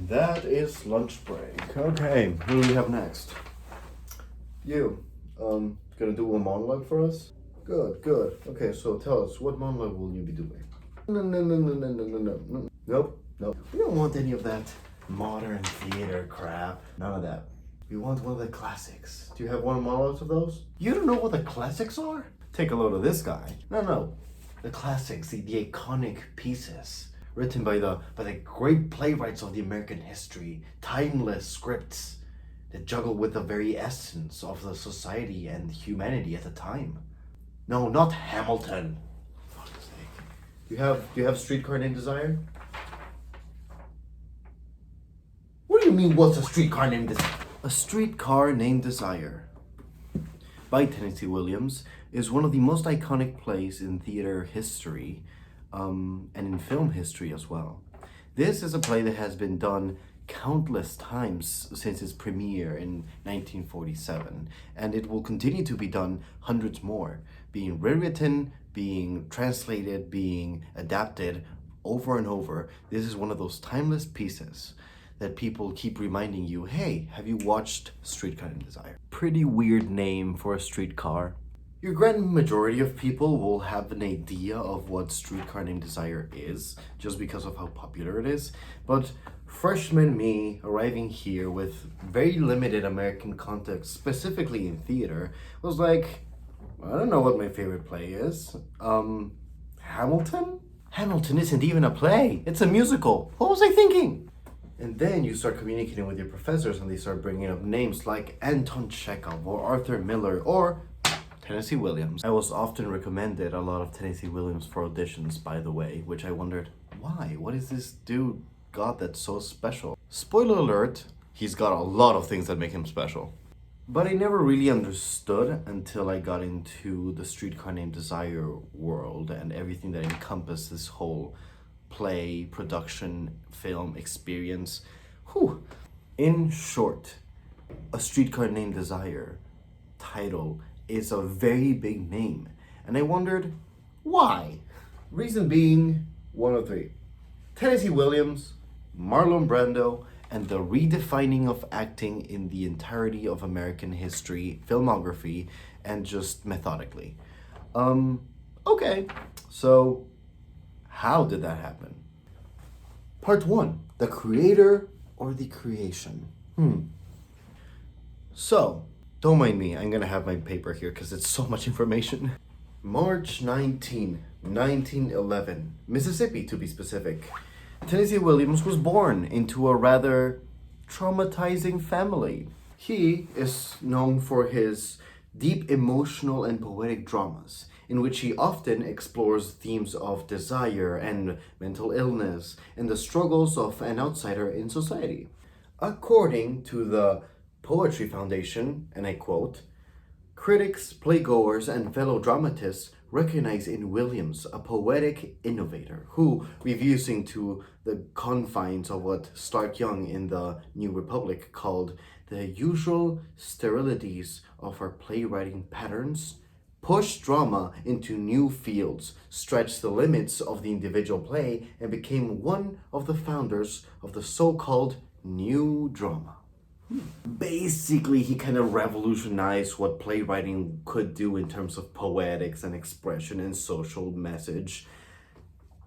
And that is lunch break. Okay, who do we have next? You. Gonna do a monologue for us? Good, good. Okay, so tell us, what monologue will you be doing? No. Nope. We don't want any of that modern theater crap. None of that. We want one of the classics. Do you have one monologue of those? You don't know what the classics are? Take a load of this guy. No. The classics, the iconic pieces written by the great playwrights of the American history, timeless scripts that juggle with the very essence of the society and humanity at the time. No, not Hamilton. For fuck's sake. Do you have Streetcar Named Desire? What do you mean, what's a Streetcar Named Desire? A Streetcar Named Desire by Tennessee Williams is one of the most iconic plays in theater history, and in film history as well. This is a play that has been done countless times since its premiere in 1947, and it will continue to be done hundreds more, being rewritten, being translated, being adapted over and over. This is one of those timeless pieces that people keep reminding you, hey, have you watched Streetcar Named Desire? Pretty weird name for a streetcar. Your grand majority of people will have an idea of what Streetcar Named Desire is, just because of how popular it is. But freshman me, arriving here with very limited American context, specifically in theater, was like, I don't know what my favorite play is. Hamilton? Hamilton isn't even a play, it's a musical. What was I thinking? And then you start communicating with your professors and they start bringing up names like Anton Chekhov or Arthur Miller or Tennessee Williams. I was often recommended a lot of Tennessee Williams for auditions, by the way, which I wondered, why? What is this dude got that's so special? Spoiler alert, he's got a lot of things that make him special. But I never really understood until I got into the Streetcar Named Desire world and everything that encompassed this whole play, production, film experience. Whew. In short, A Streetcar Named Desire title is a very big name, and I wondered why. Reason being one of three: Tennessee Williams, Marlon Brando, and the redefining of acting in the entirety of American history, filmography, and just methodically. Okay, so how did that happen? Part 1, the creator or the creation? So, don't mind me, I'm gonna have my paper here because it's so much information. March 19, 1911, Mississippi to be specific. Tennessee Williams was born into a rather traumatizing family. He is known for his deep emotional and poetic dramas, in which he often explores themes of desire and mental illness and the struggles of an outsider in society. According to the Poetry Foundation, and I quote, critics, playgoers, and fellow dramatists recognize in Williams a poetic innovator who, reducing to the confines of what Stark Young in the New Republic called the usual sterilities of our playwriting patterns, pushed drama into new fields, stretched the limits of the individual play, and became one of the founders of the so-called new drama. Basically, he kind of revolutionized what playwriting could do in terms of poetics and expression and social message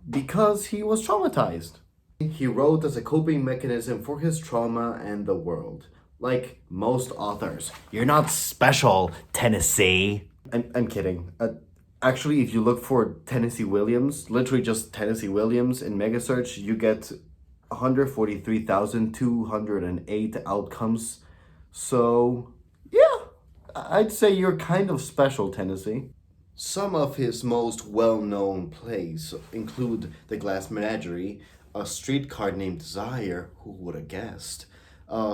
because he was traumatized. He wrote as a coping mechanism for his trauma and the world. Like most authors. You're not special, Tennessee. I'm kidding. Actually, if you look for Tennessee Williams, literally just Tennessee Williams in Megasearch, you get 143,208 outcomes. So, yeah, I'd say you're kind of special, Tennessee. Some of his most well-known plays include The Glass Menagerie, A Streetcar Named Desire, who would have guessed,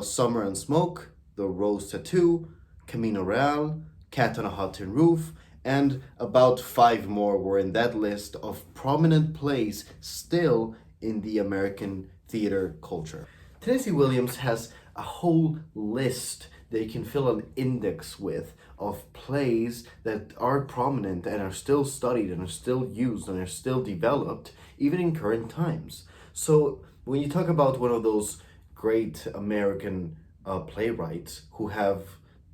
Summer and Smoke, The Rose Tattoo, Camino Real, Cat on a Hot Tin Roof, and about 5 more were in that list of prominent plays still in the American theater culture. Tennessee Williams has a whole list that you can fill an index with of plays that are prominent and are still studied and are still used and are still developed even in current times. So when you talk about one of those great American playwrights who have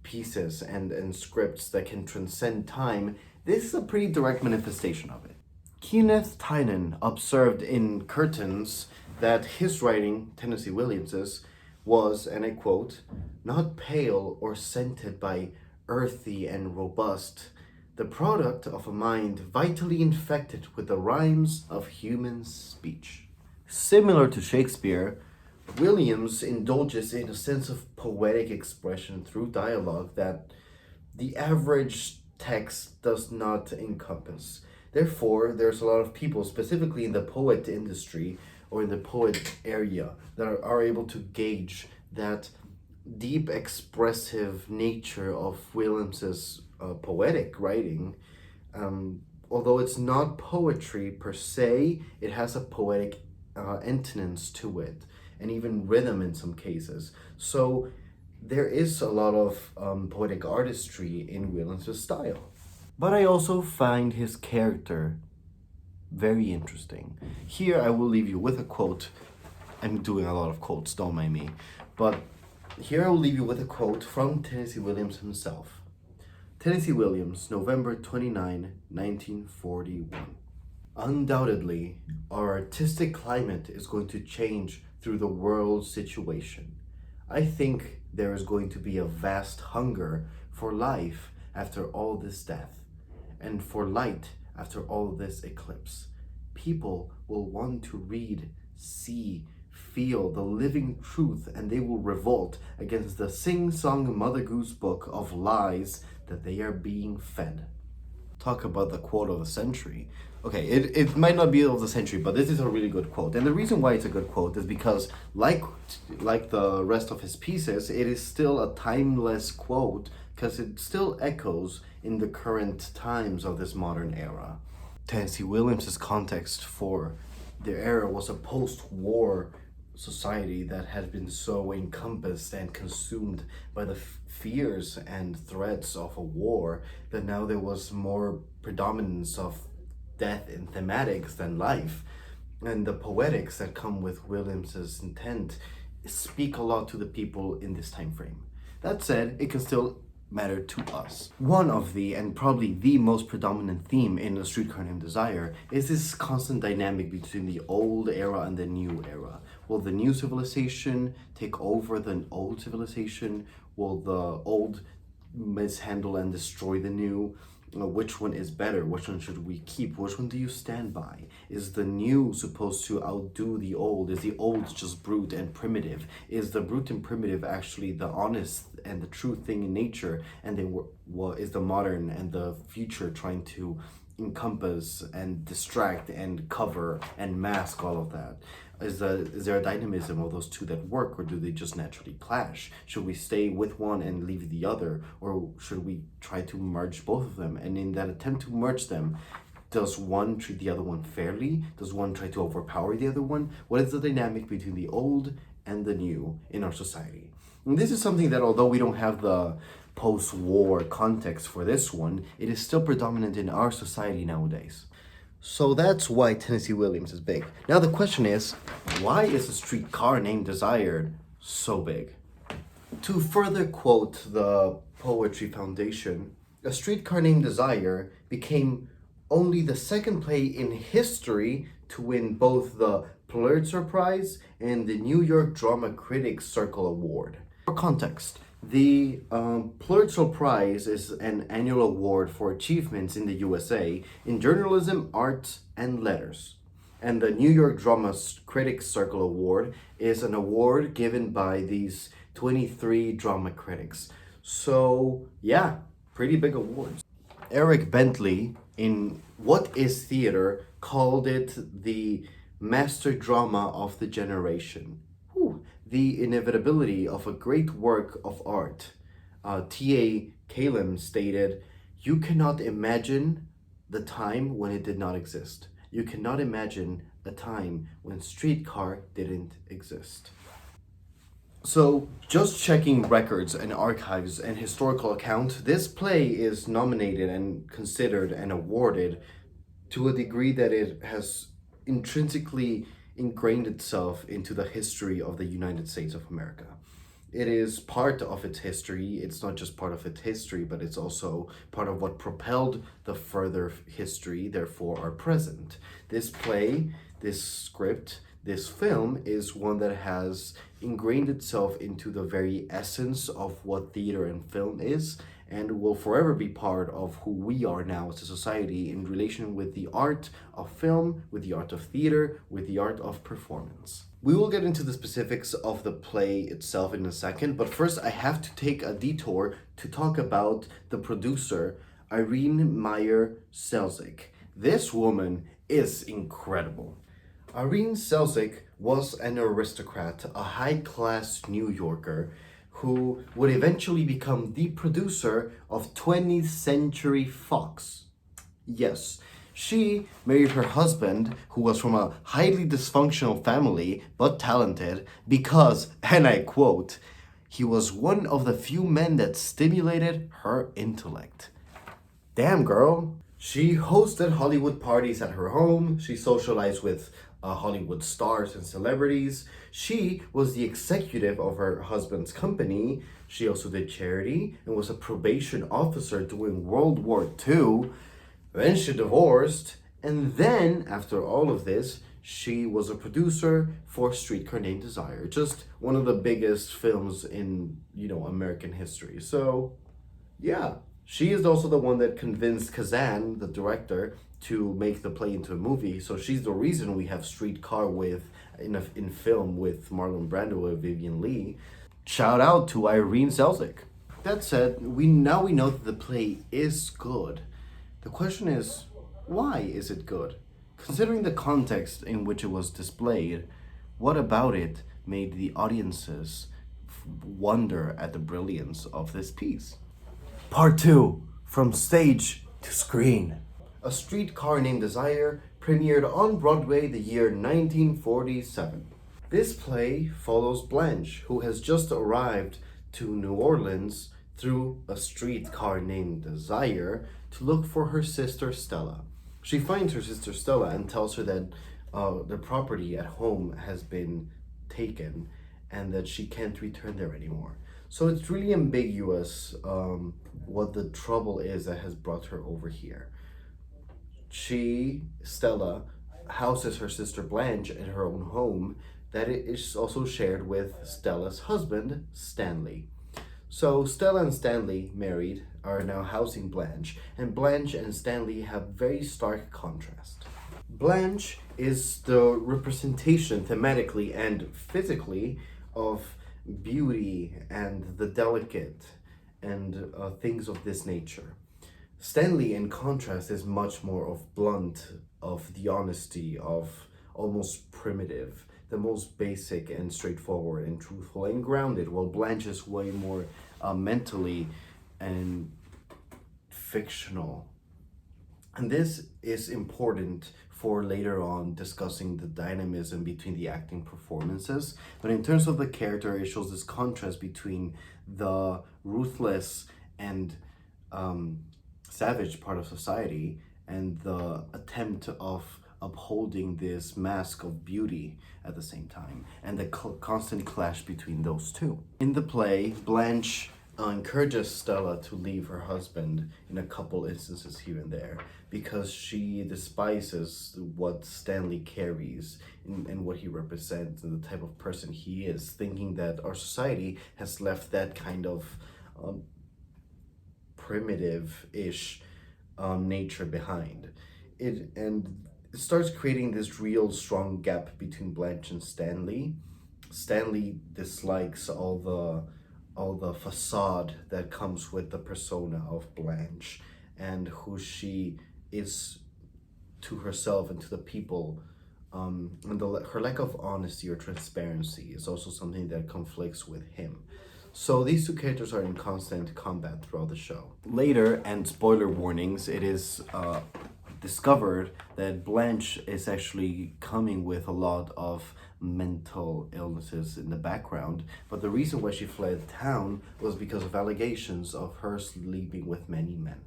pieces and scripts that can transcend time, this is a pretty direct manifestation of it. Kenneth Tynan observed in Curtains that his writing, Tennessee Williams's, was, and I quote, not pale or scented by earthy and robust, the product of a mind vitally infected with the rhymes of human speech. Similar to Shakespeare, Williams indulges in a sense of poetic expression through dialogue that the average text does not encompass. Therefore, there's a lot of people, specifically in the poet industry or in the poet area, that are able to gauge that deep expressive nature of Williams's poetic writing. Although it's not poetry per se, it has a poetic entonance to it, and even rhythm in some cases. So there is a lot of poetic artistry in Williams' style. But I also find his character very interesting. Here I will leave you with a quote. I'm doing a lot of quotes, don't mind me. But here I will leave you with a quote from Tennessee Williams himself. Tennessee Williams, November 29, 1941. Undoubtedly, our artistic climate is going to change through the world situation. I think there is going to be a vast hunger for life after all this death, and for light after all this eclipse. People will want to read, see, feel the living truth, and they will revolt against the sing-song Mother Goose book of lies that they are being fed. Talk about the quote of the century. Okay, it might not be of the century, but this is a really good quote. And the reason why it's a good quote is because, like the rest of his pieces, it is still a timeless quote because it still echoes in the current times of this modern era. Tennessee Williams's context for the era was a post-war society that had been so encompassed and consumed by the fears and threats of a war that now there was more predominance of death in thematics than life. And the poetics that come with Williams's intent speak a lot to the people in this time frame. That said, it can still matter to us. One of the, and probably the most predominant theme in A Streetcar Named Desire is this constant dynamic between the old era and the new era. Will the new civilization take over the old civilization? Will the old mishandle and destroy the new? Which one is better? Which one should we keep? Which one do you stand by? Is the new supposed to outdo the old? Is the old just brute and primitive? Is the brute and primitive actually the honest and the true thing in nature? And is the modern and the future trying to encompass and distract and cover and mask all of that? Is there a dynamism of those two that work, or do they just naturally clash? Should we stay with one and leave the other, or should we try to merge both of them? And in that attempt to merge them, does one treat the other one fairly? Does one try to overpower the other one? What is the dynamic between the old and the new in our society? And this is something that, although we don't have the post-war context for this one, it is still predominant in our society nowadays. So that's why Tennessee Williams is big. Now the question is, why is A Streetcar Named Desire so big? To further quote the Poetry Foundation, A Streetcar Named Desire became only the second play in history to win both the Pulitzer Prize and the New York Drama Critics Circle Award. For context, the Pulitzer Prize is an annual award for achievements in the USA in journalism, art, and letters. And the New York Drama Critics Circle Award is an award given by these 23 drama critics. So, yeah, pretty big awards. Eric Bentley, in What is Theater, called it the master drama of the generation. The inevitability of a great work of art. T.A. Kalem stated, "You cannot imagine the time when it did not exist. You cannot imagine a time when Streetcar didn't exist." So, just checking records and archives and historical account, this play is nominated and considered and awarded to a degree that it has intrinsically ingrained itself into the history of the United States of America. It is part of its history. It's not just part of its history, but it's also part of what propelled the further history, therefore our present. This play, this script, this film is one that has ingrained itself into the very essence of what theater and film is, and will forever be part of who we are now as a society in relation with the art of film, with the art of theater, with the art of performance. We will get into the specifics of the play itself in a second, but first I have to take a detour to talk about the producer, Irene Meyer Selznick. This woman is incredible. Irene Selznick was an aristocrat, a high-class New Yorker who would eventually become the producer of 20th Century Fox. Yes, she married her husband, who was from a highly dysfunctional family, but talented, because, and I quote, he was one of the few men that stimulated her intellect. Damn, girl. She hosted Hollywood parties at her home. She socialized with Hollywood stars and celebrities. She was the executive of her husband's company. She also did charity and was a probation officer during World War II. Then she divorced, and then, after all of this, she was a producer for Streetcar Named Desire, just one of the biggest films in, American history. So, yeah. She is also the one that convinced Kazan, the director, to make the play into a movie. So she's the reason we have Streetcar in film with Marlon Brando and Vivian Leigh. Shout out to Irene Selznick. That said, we know that the play is good. The question is, why is it good? Considering the context in which it was displayed, what about it made the audiences wonder at the brilliance of this piece? Part 2, From Stage to Screen. A Streetcar Named Desire premiered on Broadway the year 1947. This play follows Blanche, who has just arrived to New Orleans through a streetcar named Desire to look for her sister Stella. She finds her sister Stella and tells her that the property at home has been taken and that she can't return there anymore. So it's really ambiguous what the trouble is that has brought her over here. Stella, houses her sister Blanche in her own home that it is also shared with Stella's husband, Stanley. So Stella and Stanley, married, are now housing Blanche, and Blanche and Stanley have very stark contrast. Blanche is the representation thematically and physically of beauty and the delicate and things of this nature. Stanley, in contrast, is much more of blunt, of the honesty, of almost primitive, the most basic and straightforward and truthful and grounded, while Blanche is way more mentally and fictional. And this is important for later on discussing the dynamism between the acting performances. But in terms of the character, it shows this contrast between the ruthless and savage part of society and the attempt of upholding this mask of beauty at the same time, and the constant clash between those two. In the play, Blanche encourages Stella to leave her husband in a couple instances here and there because she despises what Stanley carries and what he represents and the type of person he is, thinking that our society has left that kind of primitive-ish nature behind. It starts creating this real strong gap between Blanche and Stanley. Stanley dislikes all the facade that comes with the persona of Blanche and who she is to herself and to the people. And her lack of honesty or transparency is also something that conflicts with him. So these two characters are in constant combat throughout the show. Later, and spoiler warnings, it is discovered that Blanche is actually coming with a lot of mental illnesses in the background, but the reason why she fled town was because of allegations of her sleeping with many men.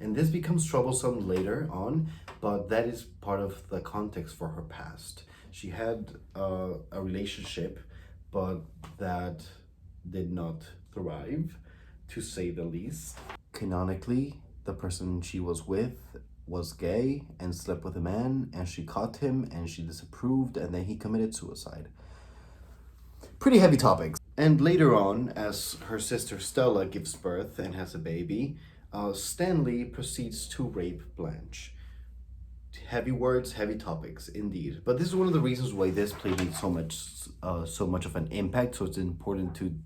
And this becomes troublesome later on, but that is part of the context for her past. She had a relationship, but that did not thrive, to say the least. Canonically, the person she was with was gay and slept with a man, and she caught him and she disapproved, and then he committed suicide. Pretty heavy topics. And later on, as her sister Stella gives birth and has a baby, Stanley proceeds to rape Blanche. Heavy words, heavy topics, indeed. But this is one of the reasons why this play made so much of an impact. So it's important to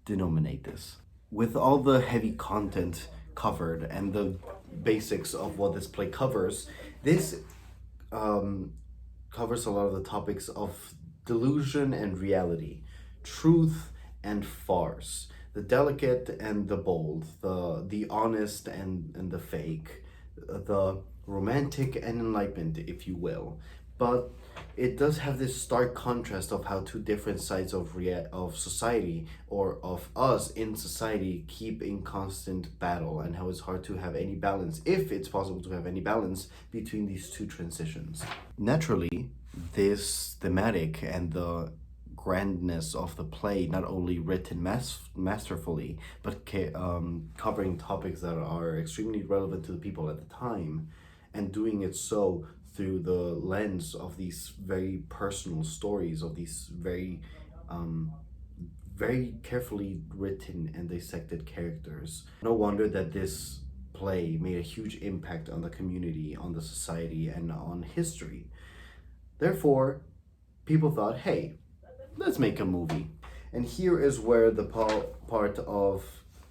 denominate this. With all the heavy content covered and the basics of what this play covers, this covers a lot of the topics of delusion and reality, truth and farce, the delicate and the bold, the honest and the fake, the romantic and enlightenment, if you will. But it does have this stark contrast of how two different sides of society, or of us in society, keep in constant battle, and how it's hard to have any balance, if it's possible to have any balance, between these two transitions. Naturally, this thematic and the grandness of the play, not only written masterfully, but covering topics that are extremely relevant to the people at the time, and doing it so through the lens of these very personal stories, of these very carefully written and dissected characters. No wonder that this play made a huge impact on the community, on the society, and on history. Therefore, people thought, hey, let's make a movie. And here is where the part of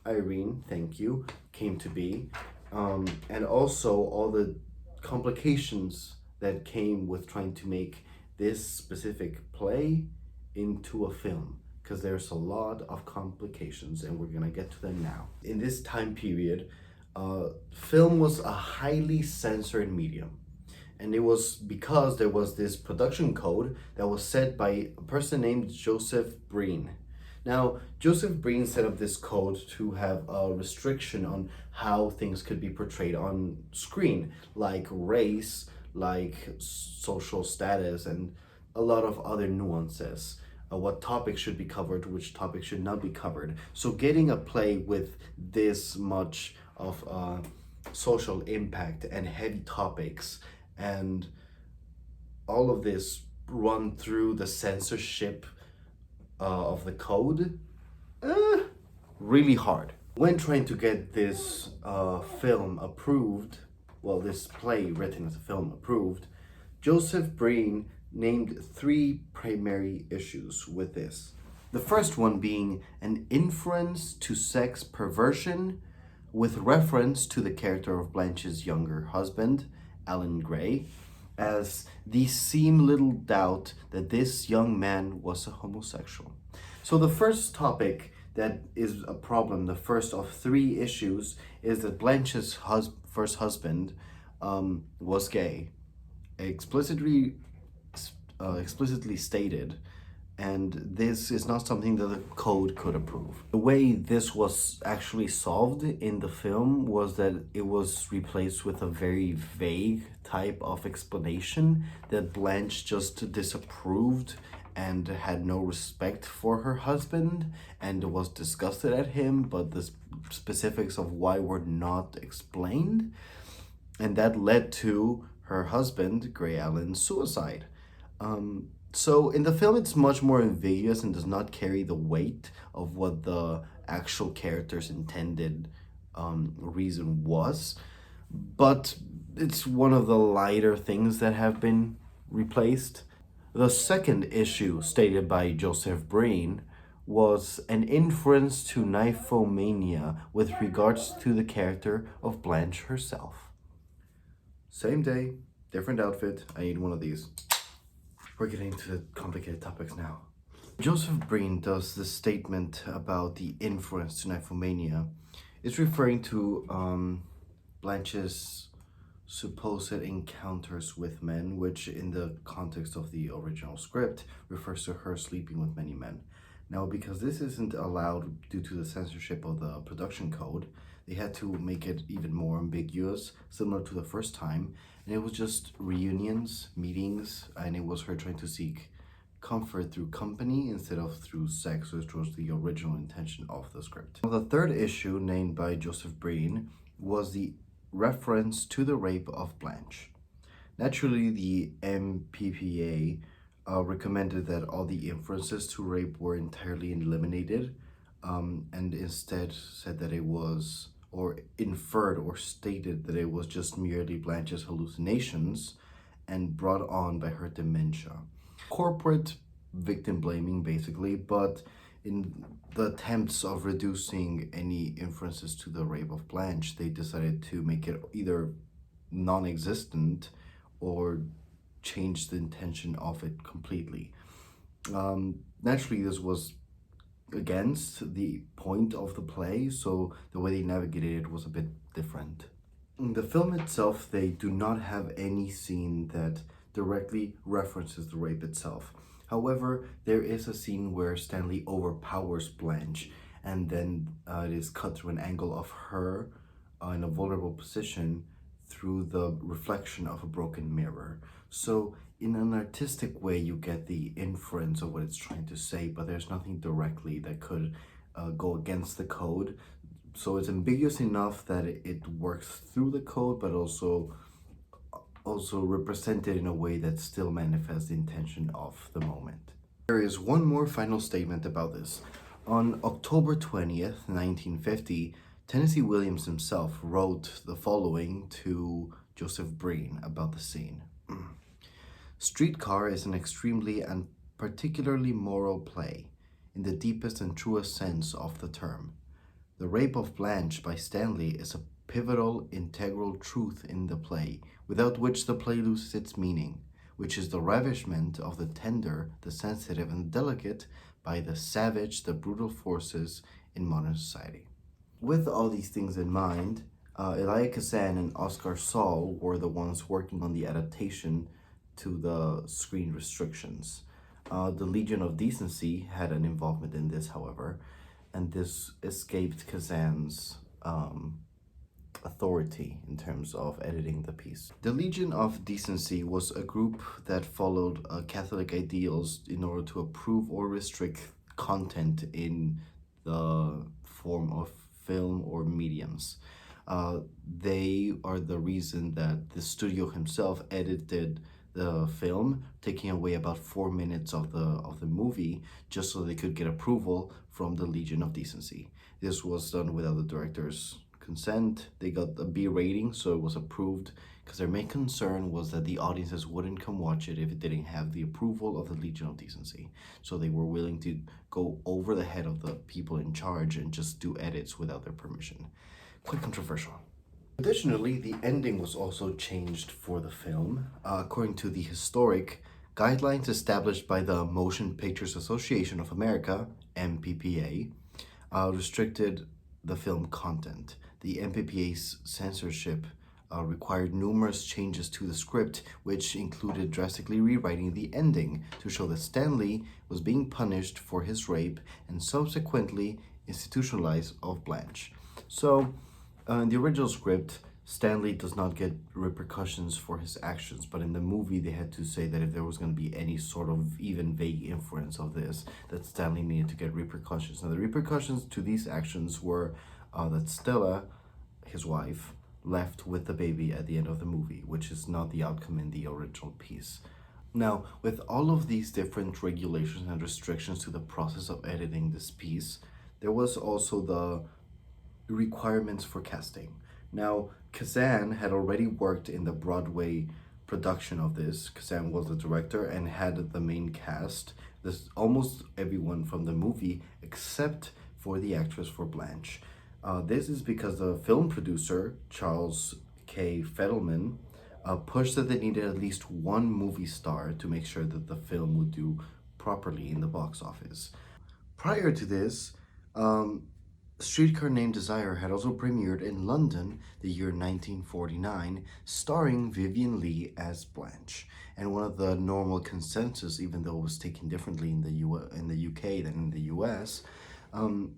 Irene, thank you, came to be. And also all the complications that came with trying to make this specific play into a film, because there's a lot of complications, and we're gonna get to them now. In this time period, film was a highly censored medium, and it was because there was this production code that was set by a person named Joseph Breen. Now, Joseph Breen set up this code to have a restriction on how things could be portrayed on screen, like race, like social status, and a lot of other nuances. What topics should be covered, which topics should not be covered. So getting a play with this much of social impact and heavy topics and all of this run through the censorship of the code, really hard. When trying to get this film approved, well, this play written as a film approved, Joseph Breen named 3 primary issues with this. The first one being an inference to sex perversion with reference to the character of Blanche's younger husband, Alan Gray, as there seemed little doubt that this young man was a homosexual. So the first topic that is a problem, the first of 3 issues, is that Blanche's first husband was gay, explicitly stated, and this is not something that the code could approve. The way this was actually solved in the film was that it was replaced with a very vague type of explanation that Blanche just disapproved and had no respect for her husband and was disgusted at him, but the specifics of why were not explained, and that led to her husband, Gray Allen's suicide. So in the film, it's much more ambiguous and does not carry the weight of what the actual character's intended reason was, but it's one of the lighter things that have been replaced. The second issue stated by Joseph Breen was an inference to nymphomania with regards to the character of Blanche herself. Same day, different outfit. I need one of these. We're getting into the complicated topics now. Joseph Breen does this statement about the inference to nymphomania. It's referring to Blanche's supposed encounters with men, which in the context of the original script refers to her sleeping with many men. Now, because this isn't allowed due to the censorship of the production code, They had to make it even more ambiguous, similar to the first time. And it was just reunions, meetings, and it was her trying to seek comfort through company instead of through sex, which was the original intention of the script. The third issue, named by Joseph Breen, was the reference to the rape of Blanche. Naturally, the MPPA recommended that all the inferences to rape were entirely eliminated, and instead said that it was, or inferred or stated that it was just merely Blanche's hallucinations and brought on by her dementia. Corporate victim blaming, basically, but in the attempts of reducing any inferences to the rape of Blanche, they decided to make it either non-existent or change the intention of it completely. Naturally, this was against the point of the play, so the way they navigated it was a bit different. In the film itself, they do not have any scene that directly references the rape itself. However, there is a scene where Stanley overpowers Blanche, and then it is cut through an angle of her in a vulnerable position through the reflection of a broken mirror. So in an artistic way, you get the inference of what it's trying to say, but there's nothing directly that could go against the code. So it's ambiguous enough that it works through the code, but also represented in a way that still manifests the intention of the moment. There is one more final statement about this. On October 20th, 1950, Tennessee Williams himself wrote the following to Joseph Breen about the scene. Streetcar is an extremely and particularly moral play, in the deepest and truest sense of the term. The Rape of Blanche by Stanley is a pivotal, integral truth in the play, without which the play loses its meaning, which is the ravishment of the tender, the sensitive, and the delicate by the savage, the brutal forces in modern society. With all these things in mind, Elia Kazan and Oscar Saul were the ones working on the adaptation to the screen restrictions. The Legion of Decency had an involvement in this, however, and this escaped Kazan's authority in terms of editing the piece. The Legion of Decency was a group that followed Catholic ideals in order to approve or restrict content in the form of film or mediums. They are the reason that the studio himself edited the film, taking away about 4 minutes of the movie just so they could get approval from the Legion of Decency. This was done without the director's consent. They got a B rating, so it was approved because their main concern was that the audiences wouldn't come watch it if it didn't have the approval of the Legion of Decency. So they were willing to go over the head of the people in charge and just do edits without their permission. Quite controversial. Additionally, the ending was also changed for the film. According to the historic guidelines established by the Motion Pictures Association of America, MPPA, restricted the film content. The MPPA's censorship required numerous changes to the script, which included drastically rewriting the ending to show that Stanley was being punished for his rape and subsequently institutionalized of Blanche. So, in the original script, Stanley does not get repercussions for his actions, but in the movie they had to say that if there was going to be any sort of even vague inference of this, that Stanley needed to get repercussions. Now the repercussions to these actions were that Stella, his wife, left with the baby at the end of the movie, which is not the outcome in the original piece. Now, with all of these different regulations and restrictions to the process of editing this piece, there was also the requirements for casting. Now, Kazan had already worked in the Broadway production of this. Kazan was the director and had the main cast. This almost everyone from the movie except for the actress for Blanche. This is because the film producer, Charles K. Fettelman, pushed that they needed at least one movie star to make sure that the film would do properly in the box office. Prior to this, Streetcar Named Desire had also premiered in London the year 1949, starring Vivien Leigh as Blanche. And one of the normal consensus, even though it was taken differently in the UK than in the US,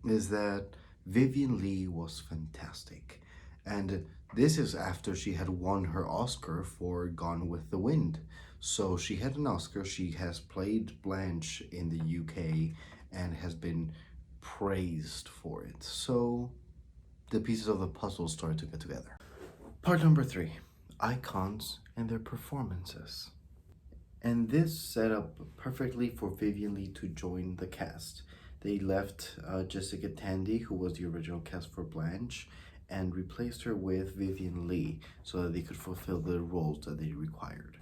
is that Vivian Lee was fantastic. And this is after she had won her Oscar for Gone with the Wind. So she had an Oscar. She has played Blanche in the UK and has been praised for it. So the pieces of the puzzle started to get together. Part number 3, icons and their performances. And this set up perfectly for Vivian Lee to join the cast. They left Jessica Tandy, who was the original cast for Blanche, and replaced her with Vivian Lee so that they could fulfill the roles that they required.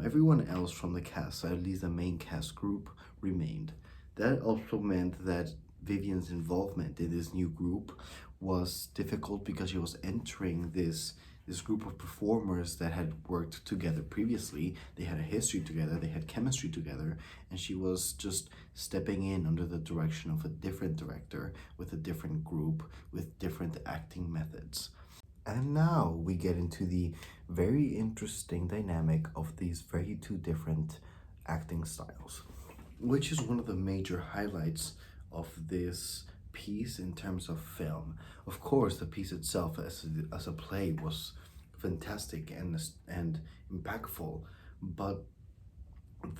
Everyone else from the cast, at least the main cast group, remained. That also meant that Vivian's involvement in this new group was difficult because she was entering this group of performers that had worked together previously. They had a history together, they had chemistry together, and she was just stepping in under the direction of a different director with a different group with different acting methods. And now we get into the very interesting dynamic of these very two different acting styles, which is one of the major highlights of this piece in terms of film. Of course, the piece itself as a play was fantastic and impactful, but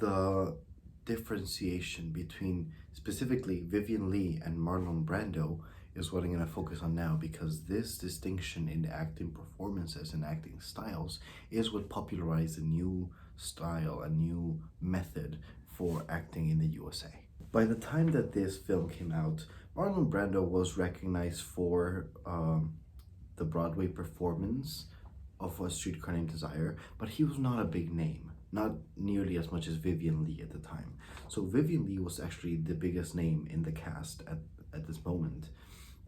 the differentiation between specifically Vivian Lee and Marlon Brando is what I'm going to focus on now, because this distinction in acting performances and acting styles is what popularized a new style, a new method for acting in the USA. By the time that this film came out, Marlon Brando was recognized for the Broadway performance of A Streetcar Named Desire, but he was not a big name, not nearly as much as Vivian Lee at the time. So Vivian Lee was actually the biggest name in the cast at this moment.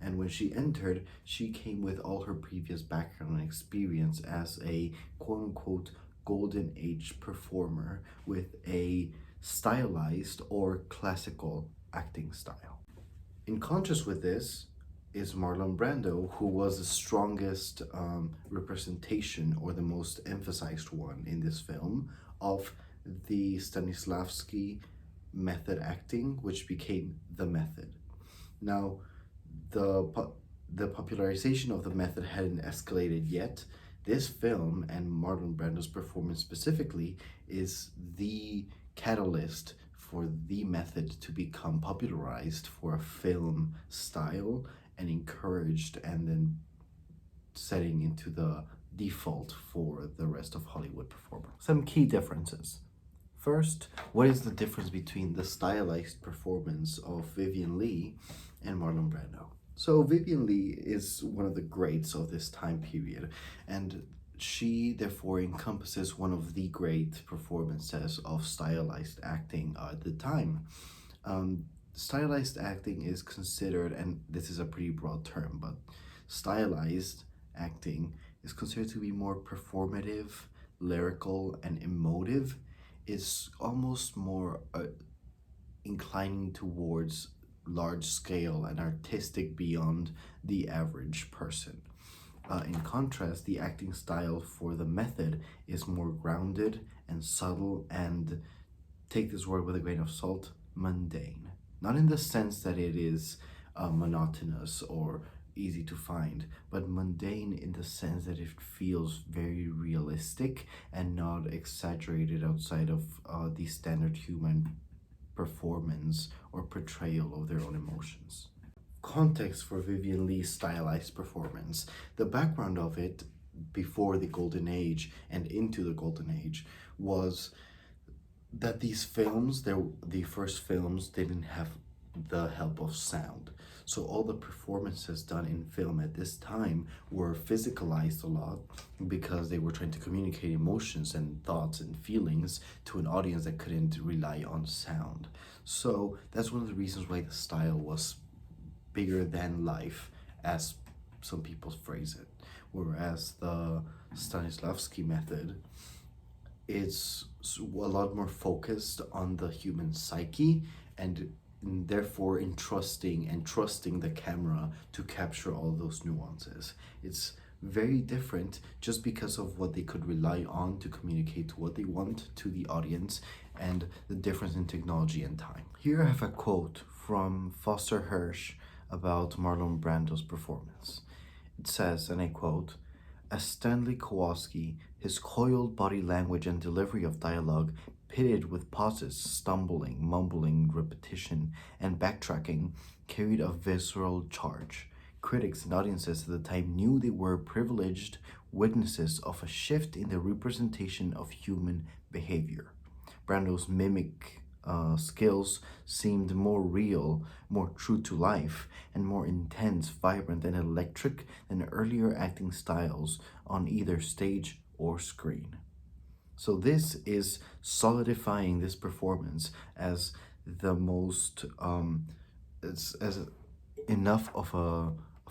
And when she entered, she came with all her previous background and experience as a quote-unquote golden age performer with a stylized or classical acting style. In contrast with this is Marlon Brando, who was the strongest representation, or the most emphasized one in this film, of the Stanislavski method acting, which became the method. Now, the popularization of the method hadn't escalated yet. This film, and Marlon Brando's performance specifically, is the catalyst for the method to become popularized for a film style and encouraged, and then setting into the default for the rest of Hollywood performers. Some key differences. First, what is the difference between the stylized performance of Vivian Lee and Marlon Brando? So Vivian Lee is one of the greats of this time period, and she therefore encompasses one of the great performances of stylized acting at the time. Stylized acting is considered, and this is a pretty broad term, but stylized acting is considered to be more performative, lyrical, and emotive. It's almost more inclining towards large scale and artistic beyond the average person. In contrast, the acting style for the method is more grounded and subtle, and, take this word with a grain of salt, mundane. Not in the sense that it is monotonous or easy to find, but mundane in the sense that it feels very realistic and not exaggerated outside of the standard human performance or portrayal of their own emotions. Context for Vivian Lee's stylized performance. The background of it before the Golden Age and into the Golden Age was that these films, the first films, didn't have the help of sound. So all the performances done in film at this time were physicalized a lot because they were trying to communicate emotions and thoughts and feelings to an audience that couldn't rely on sound. So that's one of the reasons why the style was bigger than life, as some people phrase it. Whereas the Stanislavski method, it's a lot more focused on the human psyche, and therefore trusting the camera to capture all those nuances. It's very different just because of what they could rely on to communicate what they want to the audience, and the difference in technology and time. Here I have a quote from Foster Hirsch, about Marlon Brando's performance. It says, and I quote, as Stanley Kowalski, his coiled body language and delivery of dialogue, pitted with pauses, stumbling, mumbling, repetition, and backtracking, carried a visceral charge. Critics and audiences at the time knew they were privileged witnesses of a shift in the representation of human behavior. Brando's mimic skills seemed more real, more true to life, and more intense, vibrant, and electric than earlier acting styles on either stage or screen. So this is solidifying this performance as the most as enough of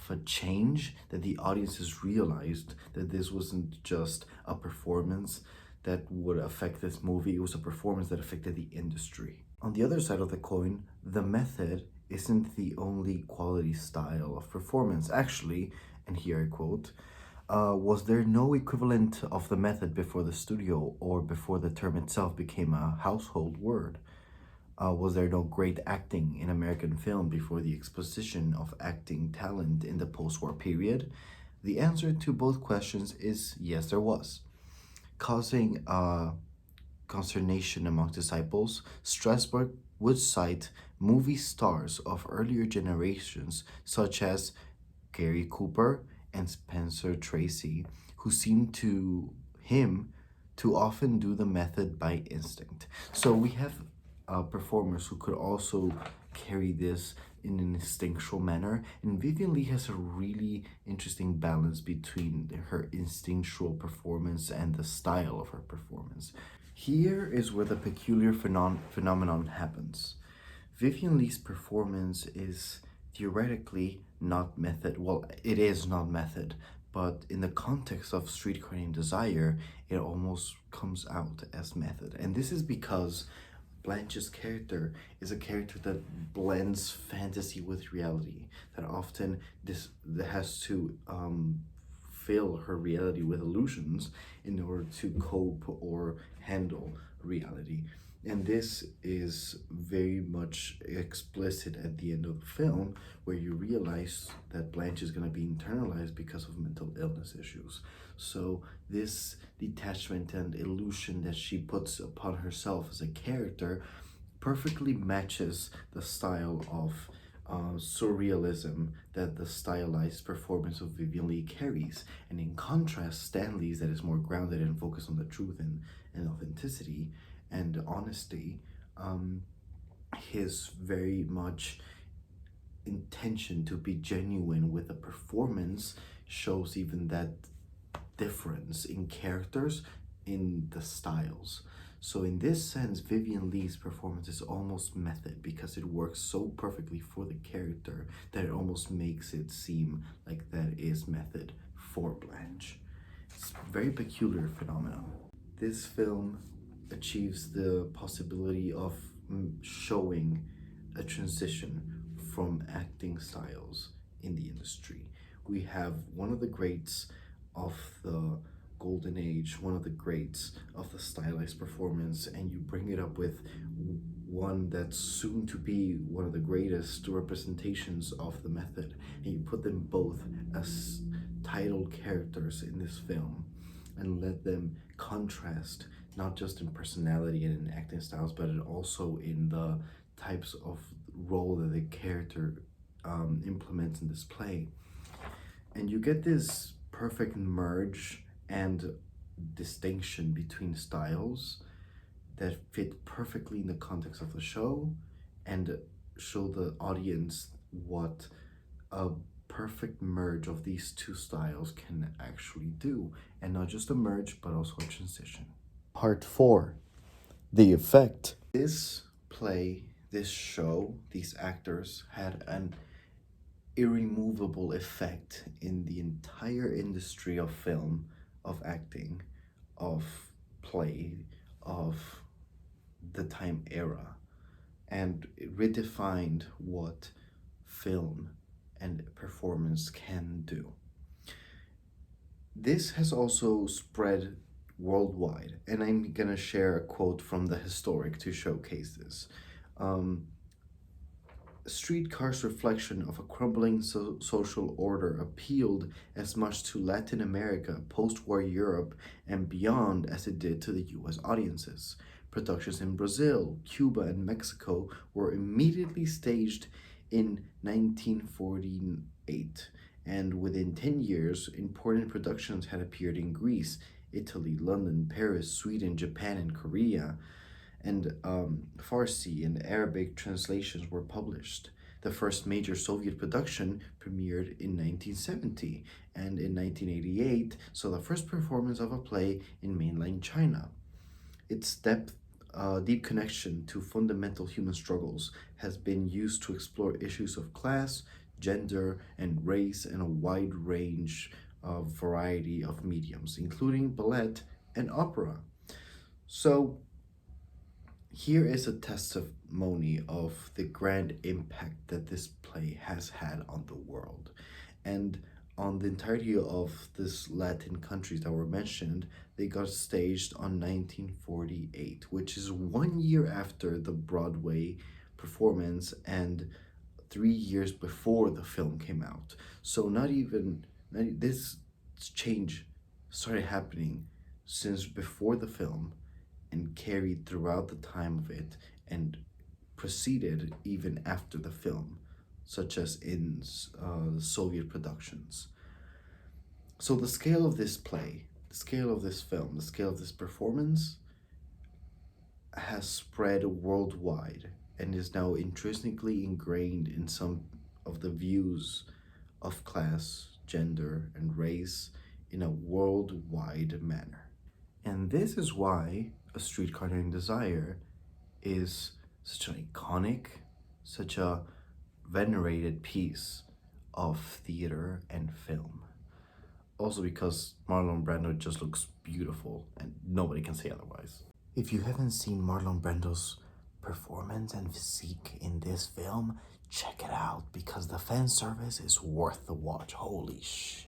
a change that the audiences realized that this wasn't just a performance that would affect this movie, it was a performance that affected the industry. On the other side of the coin, the method isn't the only quality style of performance. Actually, and here I quote, was there no equivalent of the method before the studio or before the term itself became a household word? Was there no great acting in American film before the exposition of acting talent in the post-war period? The answer to both questions is yes, there was. Causing consternation among disciples, Strasberg would cite movie stars of earlier generations such as Gary Cooper and Spencer Tracy, who seemed to him to often do the method by instinct. So we have performers who could also carry this in an instinctual manner, and Vivian Lee has a really interesting balance between her instinctual performance and the style of her performance. Here is where the peculiar phenomenon happens. Vivian Lee's performance is theoretically not method. Well, it is not method, but in the context of Streetcar Named Desire, it almost comes out as method. And this is because Blanche's character is a character that blends fantasy with reality, that often that has to fill her reality with illusions in order to cope or handle reality. And this is very much explicit at the end of the film, where you realize that Blanche is going to be internalized because of mental illness issues. So this detachment and illusion that she puts upon herself as a character perfectly matches the style of surrealism that the stylized performance of Vivian Lee carries. And in contrast, Stanley's, that is more grounded and focused on the truth and authenticity and honesty, his very much intention to be genuine with the performance shows even that difference in characters, in the styles. So in this sense, Vivian Lee's performance is almost method because it works so perfectly for the character that it almost makes it seem like that is method for Blanche. It's a very peculiar phenomenon. This film achieves the possibility of showing a transition from acting styles in the industry. We have one of the greats of the golden age, one of the greats of the stylized performance, and you bring it up with one that's soon to be one of the greatest representations of the method, and you put them both as title characters in this film and let them contrast not just in personality and in acting styles, but also in the types of role that the character implements in this play. And you get this perfect merge and distinction between styles that fit perfectly in the context of the show and show the audience what a perfect merge of these two styles can actually do. And not just a merge, but also a transition. Part 4. The effect. This play, this show, these actors had an irremovable effect in the entire industry of film, of acting, of play, of the time era, and it redefined what film and performance can do. This has also spread worldwide, and I'm gonna share a quote from The Historic to showcase this. Streetcar's reflection of a crumbling social order appealed as much to Latin America, post war Europe, and beyond as it did to the US audiences. Productions in Brazil, Cuba, and Mexico were immediately staged in 1948, and within 10 years, important productions had appeared in Greece, Italy, London, Paris, Sweden, Japan, and Korea, and Farsi and Arabic translations were published. The first major Soviet production premiered in 1970, and in 1988 saw the first performance of a play in mainland China. Its deep connection to fundamental human struggles has been used to explore issues of class, gender, and race in a wide range of variety of mediums, including ballet and opera. So, here is a testimony of the grand impact that this play has had on the world and on the entirety of this Latin countries that were mentioned. They got staged on 1948, which is 1 year after the Broadway performance and 3 years before the film came out. So this change started happening since before the film and carried throughout the time of it and proceeded even after the film, such as in the Soviet productions. So the scale of this play, the scale of this film, the scale of this performance has spread worldwide and is now intrinsically ingrained in some of the views of class, gender, and race in a worldwide manner. And this is why A Streetcar Named Desire is such an iconic, such a venerated piece of theater and film. Also because Marlon Brando just looks beautiful and nobody can say otherwise. If you haven't seen Marlon Brando's performance and physique in this film, check it out because the fan service is worth the watch. Holy sh!